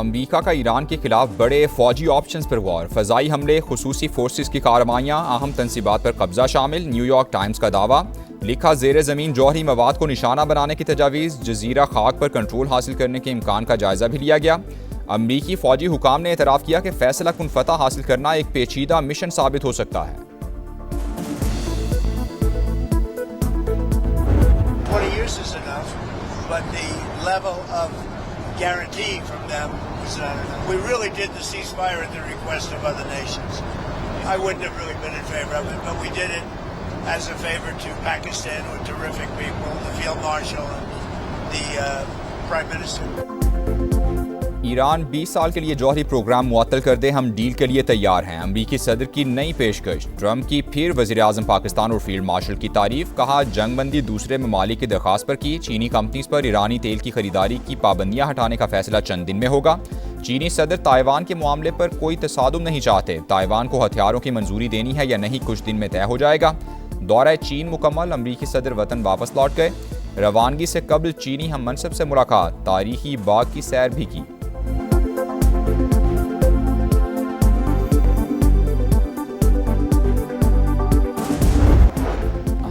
अमरीका का ईरान के खिलाफ बड़े फौजी ऑप्शंस पर गौर, फ़ज़ाई हमले, खुसूसी फोर्सेस की कार्रवाइयाँ, अहम तनसीबात पर कब्जा शामिल। न्यूयॉर्क टाइम्स का दावा, लिखा ज़ेर ज़मीन जौहरी मवाद को निशाना बनाने की तजावीज़, जजीरा खाक पर कंट्रोल हासिल करने के इम्कान का जायज़ा भी लिया गया। अमरीकी फौजी हुकाम ने एतराफ़ किया कि फैसला कुन फतह हासिल करना एक पेचीदा मिशन साबित हो सकता है। guarantee from them was we really did the ceasefire at the request of other nations. I wouldn't have really been in favor of it, but we did it as a favor to Pakistan with terrific people, the Field Marshal and the Prime Minister. Iran 20 साल के लिए जौहरी programme मुअत्तल कर दे, हम deal के लिए तैयार हैं। अमरीकी सदर की नई पेशकश, ट्रंप की फिर वज़ीर-ए-आज़म पाकिस्तान और फील्ड मार्शल की तारीफ। कहा जंगबंदी दूसरे ममालिक की दरख्वास्त पर की। चीनी कंपनीज पर ईरानी तेल की खरीदारी की पाबंदियां हटाने का फैसला चंद दिन में होगा। चीनी सदर ताइवान के मामले पर कोई तसादुम नहीं चाहते। ताइवान को हथियारों की मंजूरी देनी है या नहीं, कुछ दिन में तय हो जाएगा। दौरा चीन मुकम्मल, अमरीकी सदर वतन वापस लौट गए। रवानगी से कबल चीनी हम मनसब से मुलाकात, तारीखी बाग की सैर भी की।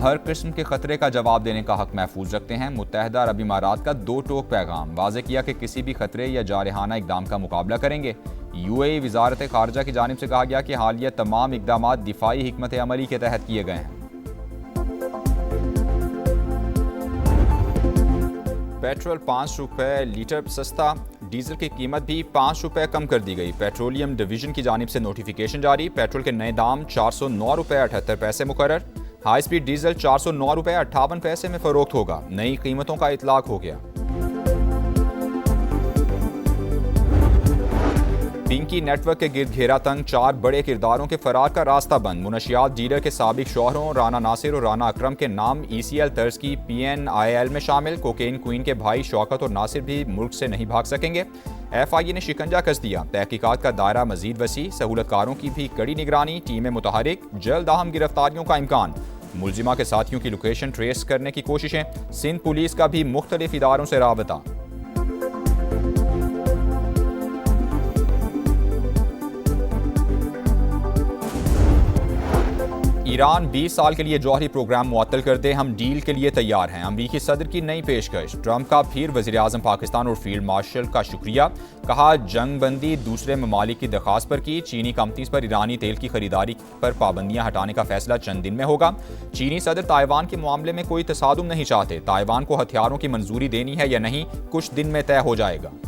हर किस्म के खतरे का जवाब देने का हक महफूज रखते हैं। मुत्तहदा अरब इमारात का दो टोक पैगाम, वाज़े किया कि किसी भी खतरे या जारहाना इकदाम का मुकाबला करेंगे। यूएई वजारत खारजा की जानिब से कहा गया कि हालिया तमाम इकदाम दिफाई हिकमत अमली के तहत किए गए हैं। पेट्रोल 5 रुपये लीटर सस्ता, डीजल की कीमत भी 5 रुपये कम कर दी गई। पेट्रोलियम डिवीजन की जानिब से नोटिफिकेशन जारी। पेट्रोल के नए दाम 409 रुपये 78 पैसे मुकर्रर। हाई स्पीड डीजल 409 रुपये 58 पैसे में फरोख्त होगा। नई कीमतों का इतलाक हो गया। पिंकी नेटवर्क के गिर्द घेरा तंग, 4 बड़े किरदारों के फरार का रास्ता बंद। मुनशियात डीलर के साबिक शौहरों राना नासिर और राना अकरम के नाम ECL तर्ज की PNIL में शामिल। कोकेन क्वीन के भाई शौकत और नासिर भी मुल्क से नहीं भाग सकेंगे। FIA ने शिकंजा कस दिया। तहकीकात का दायरा मजीद वसी, सहूलतकारों की भी कड़ी निगरानी। टीमें मुतहरिक, जल्द अहम गिरफ्तारियों का इम्कान। मुलजिमा के साथियों की लोकेशन ट्रेस करने की कोशिशें। सिंध पुलिस का भी मुख्तलिफ इदारों से राबता। ईरान 20 साल के लिए जौहरी प्रोग्राम मुअत्तल कर दे, हम डील के लिए तैयार हैं। अमरीकी सदर की नई पेशकश, ट्रंप का फिर वज़ीर-ए-आज़म पाकिस्तान और फील्ड मार्शल का शुक्रिया। कहा जंगबंदी दूसरे ममालिक की दरख्वास्त पर की। चीनी कंपनीज पर ईरानी तेल की खरीदारी पर पाबंदियां हटाने का फैसला चंद दिन में होगा। चीनी सदर ताइवान के मामले में कोई तसादुम नहीं चाहते। ताइवान को हथियारों की मंजूरी देनी है या नहीं, कुछ दिन में तय हो जाएगा।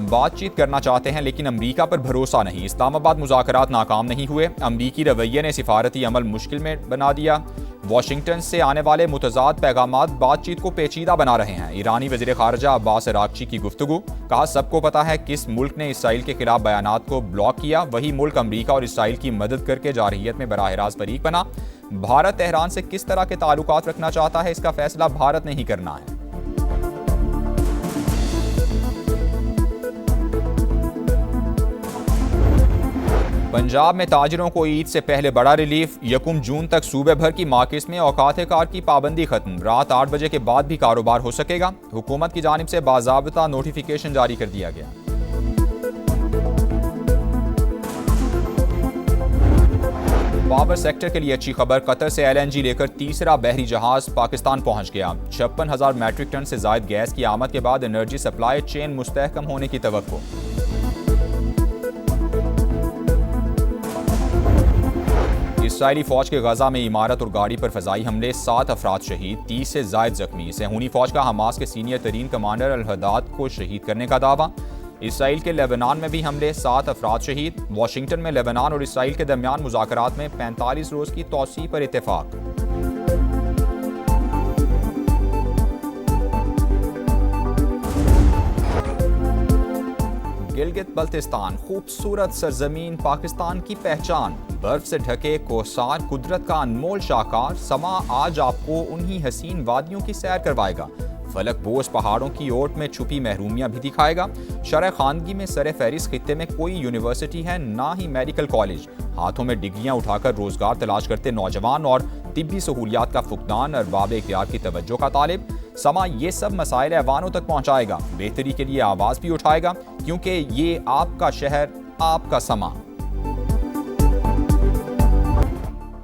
बातचीत करना चाहते हैं लेकिन अमरीका पर भरोसा नहीं। इस्लामाबाद मुज़ाकरात नाकाम नहीं हुए। अमरीकी रवैये ने सिफारती अमल मुश्किल में बना दिया। वाशिंगटन से आने वाले मुतज़ाद पैगामात बातचीत को पेचीदा बना रहे हैं। ईरानी वज़ीर ख़ारजा अब्बास अराग़ची की गुफ्तगू। कहा सबको पता है किस मुल्क ने इसराइल के खिलाफ बयानात को ब्लॉक किया। वही मुल्क अमरीका और इसराइल की मदद करके जारहियत में बराह रास्त फरीक बना। भारत तेहरान से किस तरह के ताल्लुकात रखना चाहता है, इसका फैसला भारत ने ही करना है। पंजाब में ताजिरों को ईद से पहले बड़ा रिलीफ। 1 जून तक सूबे भर की मार्केट्स में औकात कार की पाबंदी खत्म। रात 8 बजे के बाद भी कारोबार हो सकेगा। हुकूमत की जानिब से बाज़ाब्ता नोटिफिकेशन जारी कर दिया गया। पावर सेक्टर के लिए अच्छी खबर, कतर से LNG लेकर तीसरा बहरी जहाज पाकिस्तान पहुंच गया। 56,000 मैट्रिक टन से जायद गैस की आमद के बाद एनर्जी सप्लाई चेन मुस्तहकम होने की तवक्को। इसराइली फौज के गजा में इमारत और गाड़ी पर फ़ज़ाई हमले, 7 अफराद शहीद, 30 से जायद जख्मी। सेहूनी फौज का हमास के सीनियर तरीन कमांडर अल-हदाद को शहीद करने का दावा। इसराइल के लेबनान में भी हमले, 7 अफराद शहीद। वाशिंगटन में लेबनान और इसराइल के दरमियान मुज़ाकरात में 45 रोज़ की तौसीह पर इत्तेफाक। गिलगित बल्तिस्तान, खूबसूरत सरजमीन, पाकिस्तान की पहचान। बर्फ से ढके कोसार, कुदरत का अनमोल शाहकार। समा आज आपको उन्हीं हसीन वादियों की सैर करवाएगा। फलक बोस पहाड़ों की ओट में छुपी महरूमियां भी दिखाएगा। शरह खानगी में सरे फहरिस्त खित्ते में कोई यूनिवर्सिटी है, ना ही मेडिकल कॉलेज। हाथों में डिग्रियां उठाकर रोजगार तलाश करते नौजवान और तिब्बी सहूलियात का फुकदान, अरबाब इख्तियार की तवज्जो का तालिब। समा ये सब मसाइल ऐवानों तक पहुँचाएगा, बेहतरी के लिए आवाज़ भी उठाएगा, क्योंकि ये आपका शहर, आपका समा।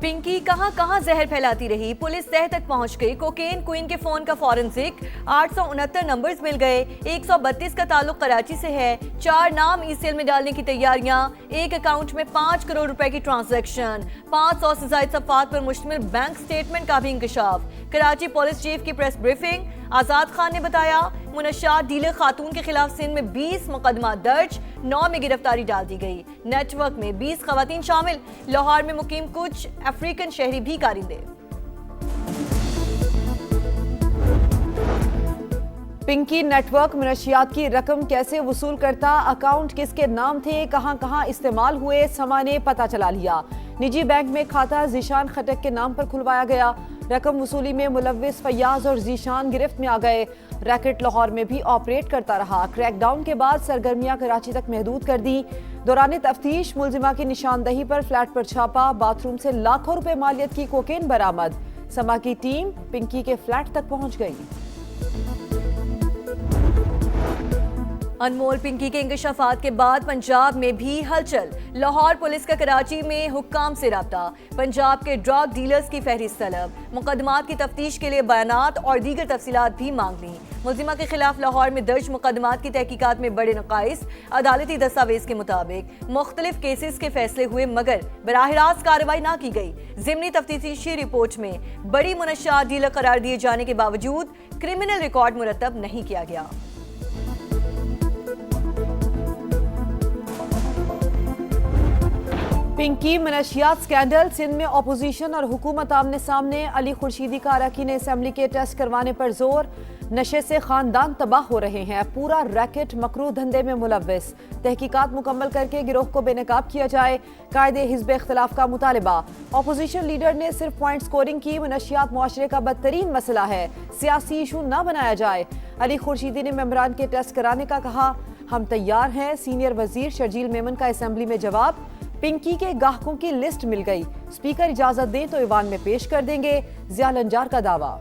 पिंकी कहां कहां जहर फैलाती रही, पुलिस तह तक पहुंच गई। कोकेन क्वीन के फोन का फॉरेंसिक 869 नंबर्स मिल गए। 132 का ताल्लुक कराची से है। 4 नाम ईसीएल में डालने की तैयारियां। एक अकाउंट में 5 करोड़ रुपए की ट्रांजैक्शन। 500 से ज्यादा सफ़ात पर मुश्तमिल बैंक स्टेटमेंट का भी इंकशाफ। कराची पुलिस चीफ की प्रेस ब्रीफिंग। आजाद खान ने बताया, मुनश्शात डीलर खातून के खिलाफ सिंध में 20 मुकदमा दर्ज, 9 में गिरफ्तारी डाल दी गई। नेटवर्क में 20 खवातीन शामिल। लाहौर में मुकीम कुछ अफ्रीकन शहरी भी कारिंदे। पिंकी नेटवर्क मनशियात की रकम कैसे वसूल करता, अकाउंट किसके नाम थे, कहां कहां इस्तेमाल हुए, समा ने पता चला लिया। निजी बैंक में खाता जीशान खटक के नाम पर खुलवाया गया। रकम वसूली में मुलव्विस फैयाज और जीशान गिरफ्त में आ गए। रैकेट लाहौर में भी ऑपरेट करता रहा। क्रैकडाउन के बाद सरगर्मियां कराची तक महदूद कर दी। दौरान तफ्तीश मुलजिमा की निशानदही पर फ्लैट पर छापा, बाथरूम से लाखों रुपए मालियत की कोकेन बरामद। समा की टीम पिंकी के फ्लैट तक पहुंच गई। अनमोल पिंकी के इंकशाफात के बाद पंजाब में भी हलचल। लाहौर पुलिस का कराची में हुक्काम से राब्ता। पंजाब के ड्रग डीलर्स की फहरिस्त तलब। मुकदमात की तफ्तीश के लिए बयानात और दीगर तफसीलात भी मांग ली। मुलजिमा के खिलाफ लाहौर में दर्ज मुकदमात की तहकीकात में बड़े नकाइस। अदालती दस्तावेज के मुताबिक मुख्तलिफ केसेस के फैसले हुए, मगर बराह रास्त कार्रवाई ना की गई। ज़िमनी तफ्तीशी रिपोर्ट में बड़ी मुनश्शात डीलर करार दिए जाने के बावजूद क्रिमिनल रिकॉर्ड मुरतब नहीं किया गया। पिंकी मनशियात स्कैंडल, सिंध में अपोजिशन और हुकूमत आमने सामने। अली खुर्शीदी का अरकान असेंबली के टेस्ट करवाने पर जोर। नशे से खानदान तबाह हो रहे हैं, पूरा रैकेट मकरू धंधे में मुलव्विस। तहकीकात मुकम्मल करके गिरोह को बेनकाब किया जाए, कायदे हिज़्ब इख्तिलाफ का मुतालबा। अपोजिशन लीडर ने सिर्फ पॉइंट स्कोरिंग की। मनशियात मुआशरे का बदतरीन मसला है, सियासी इशू न बनाया जाए। अली खुर्शीदी ने मेंबरान के टेस्ट कराने का कहा। हम तैयार हैं। सीनियर वजीर शर्जील मेमन का असेंबली में जवाब। पिंकी के गाहकों की लिस्ट मिल गई, स्पीकर इजाजत दें तो ईवान में पेश कर देंगे, ज़िया लंजार का दावा।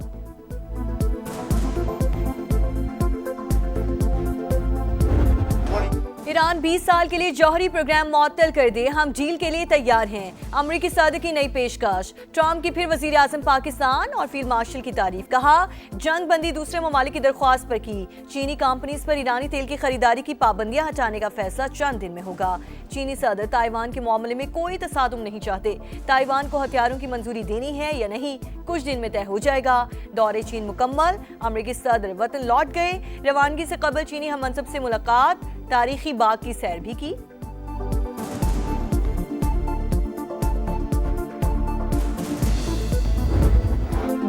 ईरान 20 साल के लिए जौहरी प्रोग्राम मुअत्तल कर दे, हम डील के लिए तैयार हैं। अमरीकी सदर की नई पेशकश। ट्रंप की फिर वजीर आजम पाकिस्तान और फील्ड मार्शल की तारीफ। कहा, जंग बंदी दूसरे ममालिक की दरख्वास्त पर की। चीनी कंपनीज पर ईरानी तेल की खरीदारी की पाबंदियां हटाने का फैसला चंद दिन में होगा। चीनी सदर ताइवान के मामले में कोई तसादुम नहीं चाहते। ताइवान को हथियारों की मंजूरी देनी है या नहीं, कुछ दिन में तय हो जाएगा। दौरे चीन मुकम्मल। अमरीकी सदर वतन लौट गए। रवानगी से कबल चीनी हममनसब से मुलाकात, तारीखी बाग की सैर भी की।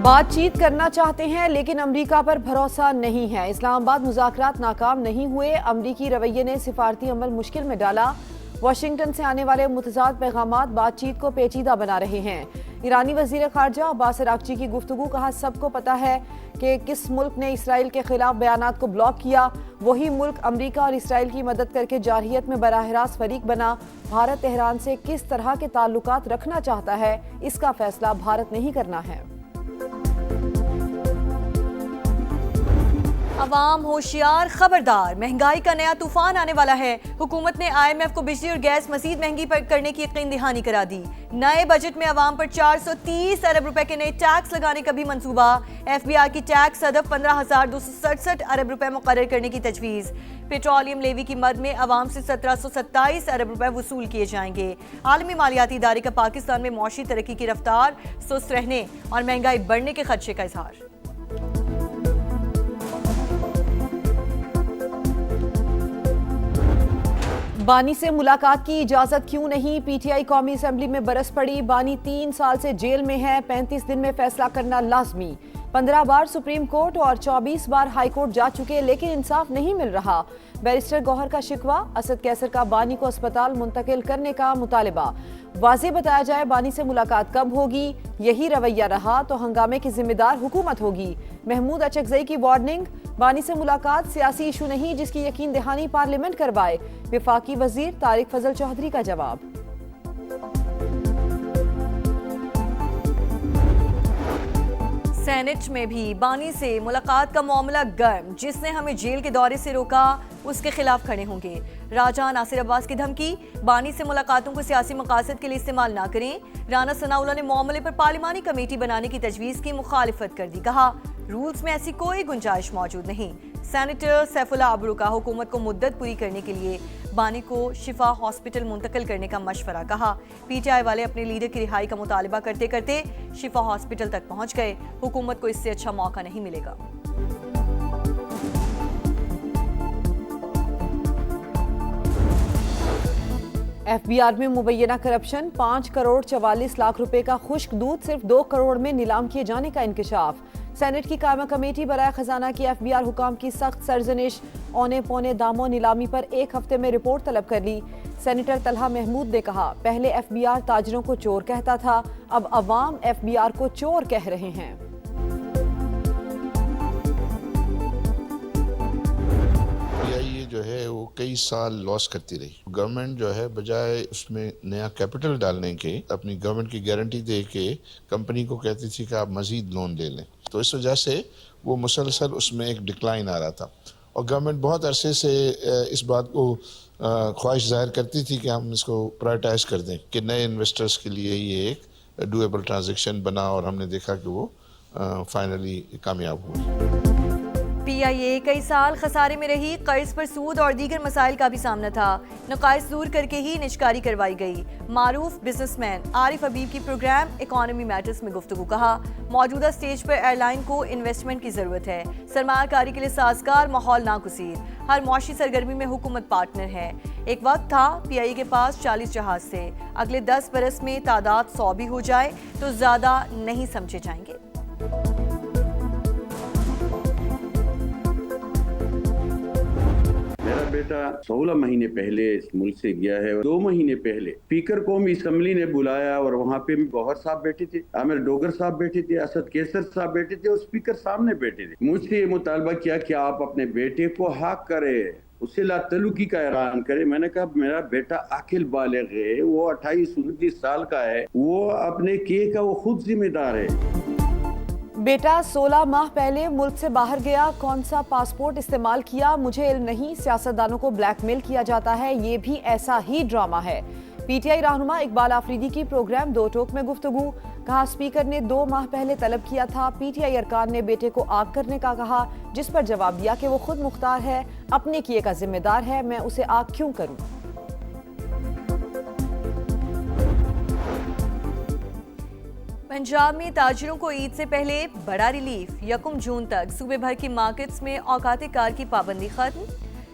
बातचीत करना चाहते हैं लेकिन अमेरिका पर भरोसा नहीं है। इस्लामाबाद मुज़ाकरात नाकाम नहीं हुए। अमरीकी रवैये ने सिफारती अमल मुश्किल में डाला। वाशिंगटन से आने वाले मुतज़ाद पैगामात बातचीत को पेचीदा बना रहे हैं। ईरानी वज़ीर ख़ारजा अब्बास अराग़ची की गुफ्तगू। कहा, सबको पता है कि किस मुल्क ने इसराइल के खिलाफ बयानात को ब्लॉक किया। वही मुल्क अमरीका और इसराइल की मदद करके जारहियत में बराह रास्त फरीक बना। भारत तेहरान से किस तरह के ताल्लुकात रखना चाहता है, इसका फैसला भारत ने ही करना है। अवाम होशियार, खबरदार, महंगाई का नया तूफान आने वाला है। हुकूमत ने IMF को बिजली और गैस मजीद महंगी करने की यकीन दहानी करा दी। नए बजट में अवाम पर 430 अरब रुपए के नए टैक्स लगाने का भी मंसूबा। FBI की टैक्स हदफ 15,267 अरब रुपए मुकर्रर करने की तजवीज़। पेट्रोलियम लेवी की मद में अवाम से 1727 अरब रुपए वसूल किए जाएंगे। आलमी मालियाती इदारे का पाकिस्तान में मौशी तरक्की की रफ्तार सुस्त रहने और महंगाई बढ़ने के खदशे का इजहार। बानी से मुलाकात की इजाजत क्यों नहीं, PTI कौमी असेंबली में बरस पड़ी। बानी 3 साल से जेल में है, 35 दिन में फैसला करना लाजमी। 15 बार सुप्रीम कोर्ट और 24 बार हाई कोर्ट जा चुके, लेकिन इंसाफ नहीं मिल रहा। बैरिस्टर गौहर का शिकवा। असद कैसर का बानी को अस्पताल मुंतकिल करने का मुतालिबा। वाज़ेह बताया जाए बानी से मुलाकात कब होगी। यही रवैया रहा तो हंगामे की जिम्मेदार हुकूमत होगी। महमूद अचकजई की वार्निंग। बानी से मुलाकात सियासी इशू नहीं, जिसकी यकीन दहानी पार्लियामेंट करवाए। विफाकी वजीर तारिक फजल चौधरी का जवाब। सेनेट में भी बानी से मुलाकात का मामला गर्म। जिसने हमें जेल के दौरे से रोका उसके खिलाफ खड़े होंगे। राजा नासिर अब्बास की धमकी, बानी से मुलाकातों को सियासी मकासद के लिए इस्तेमाल ना करें। राना सनाउल्लाह ने मामले पर पार्लिमानी कमेटी बनाने की तजवीज़ की मुखालिफत कर दी। कहा रूल्स में ऐसी कोई गुंजाइश मौजूद नहीं। सेनेटर सैफुल्ला अबरू का हुकूमत को मुद्दत पूरी करने के लिए बानी को शिफा हॉस्पिटल मुंतकिल करने का मशवरा। कहा पीटीआई वाले अपने लीडर की रिहाई का मुतालबा करते करते शिफा हॉस्पिटल तक पहुंच गए। हुकूमत को इससे अच्छा मौका नहीं मिलेगा। एफबीआर में मुबैना करप्शन, 5 करोड़ 44 लाख रुपए का खुश्क दूध सिर्फ 2 करोड़ में नीलाम किए जाने का इंकशाफ। सेनेट की कायमा कमेटी बराए खजाना की एफबीआर हुकाम की सख्त सरजनिश, औने पौने दामों नीलामी पर 1 हफ्ते में रिपोर्ट तलब कर ली। सेनेटर तलहा महमूद ने कहा पहले एफबीआर ताजरों को चोर कहता था, अब अवाम एफबीआर को चोर कह रहे हैं। जो है वो कई साल लॉस करती रही। गवर्नमेंट जो है बजाय उसमें नया कैपिटल डालने के अपनी गवर्नमेंट की गारंटी दे के कंपनी को कहती थी कि आप मजीद लोन ले लें, तो इस वजह से वो मुसलसल उसमें एक डिक्लाइन आ रहा था। और गवर्नमेंट बहुत अरसे से इस बात को ख्वाहिश जाहिर करती थी कि हम इसको प्रायोरिटाइज कर दें कि नए इन्वेस्टर्स के लिए ये एक डूएबल ट्रांजेक्शन बना, और हमने देखा कि वो फाइनली कामयाब हुआ। पीआईए कई साल खसारे में रही। कर्ज पर सूद और दीगर मसाइल का भी सामना था। नकाइस दूर करके ही निजकारी करवाई गई। मारूफ बिजनेसमैन आरिफ हबीब की प्रोग्राम इकोनॉमी मैटर्स में गुफ्तगू। कहा मौजूदा स्टेज पर एयरलाइन को इन्वेस्टमेंट की जरूरत है। सरमायाकारी के लिए साजगार माहौल नागुज़ीर। हर मौशी सरगर्मी में हुकूमत पार्टनर है। एक वक्त था पीआईए के पास 40 जहाज थे। अगले 10 बरस में तादाद 100 भी हो जाए तो ज्यादा नहीं समझे जाएंगे। मेरा बेटा 16 महीने पहले इस मुल्क से गया है। 2 महीने पहले स्पीकर कौमी असम्बली ने बुलाया और वहाँ पे गौहर साहब बैठे थे, आमिर डोगर साहब बैठे थे, असद केसर साहब बैठे थे और स्पीकर सामने बैठे थे। मुझसे ये मुतालबा किया कि आप अपने बेटे को हक करें, उससे लातलुकी का ऐलान करे। मैंने कहा मेरा बेटा आकिल बालिग है, वो 28-29 साल का है, वो अपने के का वो खुद जिम्मेदार है। बेटा 16 माह पहले मुल्क से बाहर गया, कौन सा पासपोर्ट इस्तेमाल किया मुझे इल्म नहीं। सियासतदानों को ब्लैकमेल किया जाता है, ये भी ऐसा ही ड्रामा है। पीटीआई रहनुमा इकबाल आफरीदी की प्रोग्राम दो टोक में गुफ्तगू। कहा स्पीकर ने 2 माह पहले तलब किया था। पीटीआई अरकान ने बेटे को आग करने का कहा, जिस पर जवाब दिया कि वो खुद मुख्तार है, अपने किए का जिम्मेदार है, मैं उसे आग क्यों करूं। पंजाब में ताजिरों को ईद से पहले बड़ा रिलीफ। 1 जून तक सूबे भर की मार्केट्स में औकात कार की पाबंदी खत्म।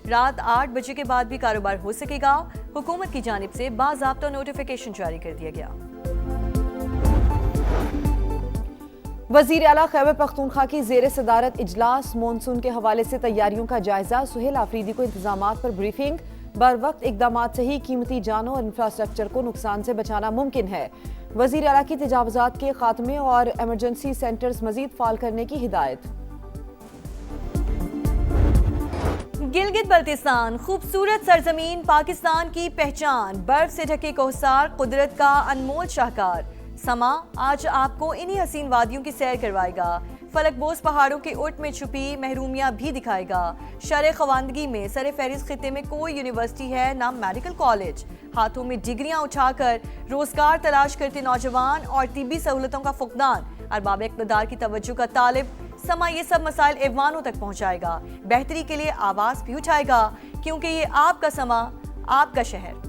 रात 8 बजे के बाद भी कारोबार हो सकेगा। हुकूमत की जानिब से बाज़ाब्ता नोटिफिकेशन जारी कर दिया गया। वज़ीर आला खैबर पख्तूनख्वा की ज़ेर सदारत इजलास। मॉनसून के हवाले से तैयारियों का जायजा। सुहेल आफरीदी को इंतजामात पर ब्रीफिंग। बर वक्त इकदामात से ही कीमती जानों और इंफ्रास्ट्रक्चर को नुकसान से बचाना मुमकिन है। वज़ीर आला की तजावुज़ात के खात्मे और एमरजेंसी सेंटर्स मजीद फाल करने की हिदायत। गिलगित बल्तिस्तान खूबसूरत सरजमीन, पाकिस्तान की पहचान। बर्फ से ढके कोहसार, कुदरत का अनमोल शाहकार। समा आज आपको इन्हीं हसीन वादियों की सैर करवाएगा। फलकबोज पहाड़ों के उठ में छुपी महरूमियां भी दिखाएगा। शर खवानदगी में सर फहरिस्त खिते में कोई यूनिवर्सिटी है ना मेडिकल कॉलेज। हाथों में डिग्रियां उठाकर रोजगार तलाश करते नौजवान और तिब्बी सहूलतों का फुकदान। अरबाब इक़्तिदार की तवज्जो का तालिब। समा ये सब मसाइल ऐवानों तक पहुंचाएगा। बेहतरी के लिए आवाज भी उठाएगा, क्योंकि ये आपका समा, आपका शहर।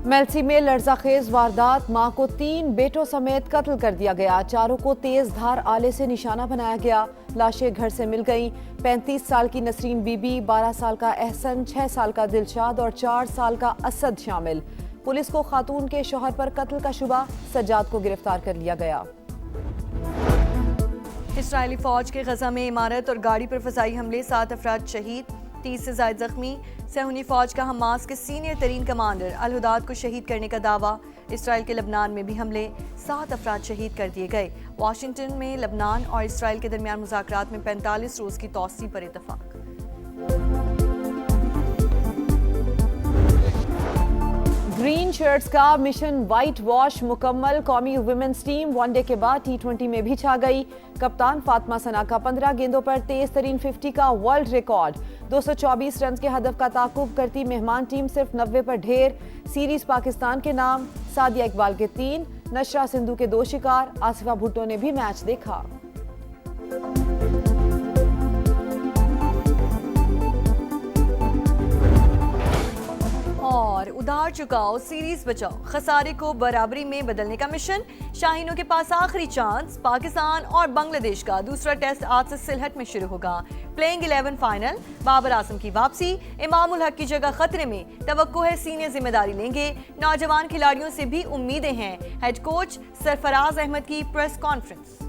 मेल्सी में लर्जाखेज वारदात। मां को 3 बेटों समेत कत्ल कर दिया गया। चारों को तेज धार आले से निशाना बनाया गया। लाशें घर से मिल गईं। 35 साल की नसरीन बीबी, 12 साल का एहसन, 6 साल का दिलशाद और 4 साल का असद शामिल। पुलिस को खातून के शौहर पर कत्ल का शुबा। सज्जाद को गिरफ्तार कर लिया गया। इस्राएली फौज के गजा में इमारत और गाड़ी पर फजाई हमले, 7 अफराद शहीद, 30 से ज्यादा जख्मी। सहूनी फौज का हमास के सीनियर तरीन कमांडर अल हुदाद को शहीद करने का दावा। इसराइल के लबनान में भी हमले, 7 अफराद शहीद कर दिए गए। वाशिंगटन में लबनान और इसराइल के दरमियान मुज़ाकरात में 45 रोज की तौसी पर इत्तफाक। ग्रीन ग्रीन शर्ट्स का मिशन व्हाइट वॉश मुकम्मल। कौमी वुमेन्स टीम वनडे के बाद T20 में भी छा गई। कप्तान फातिमा सना का 15 गेंदों पर तेज तरीन 50 का वर्ल्ड रिकॉर्ड। 224 रन के हदफ का ताकुब करती मेहमान टीम सिर्फ 90 पर ढेर। सीरीज पाकिस्तान के नाम। सादिया इकबाल के 3, नशरा सिंधु के 2 शिकार। आसिफा भुट्टो ने भी मैच देखा। और उधार चुकाओ सीरीज बचाओ, खसारे को बराबरी में बदलने का मिशन। शाहीनों के पास आखिरी चांस। पाकिस्तान और बांग्लादेश का दूसरा टेस्ट आज से सिलहट में शुरू होगा। Playing 11 final. बाबर आजम की वापसी। इमामुल हक की जगह खतरे में। तवक्को है सीनियर जिम्मेदारी लेंगे। नौजवान खिलाड़ियों से भी उम्मीदें हैं। हेड कोच सरफराज अहमद की प्रेस कॉन्फ्रेंस।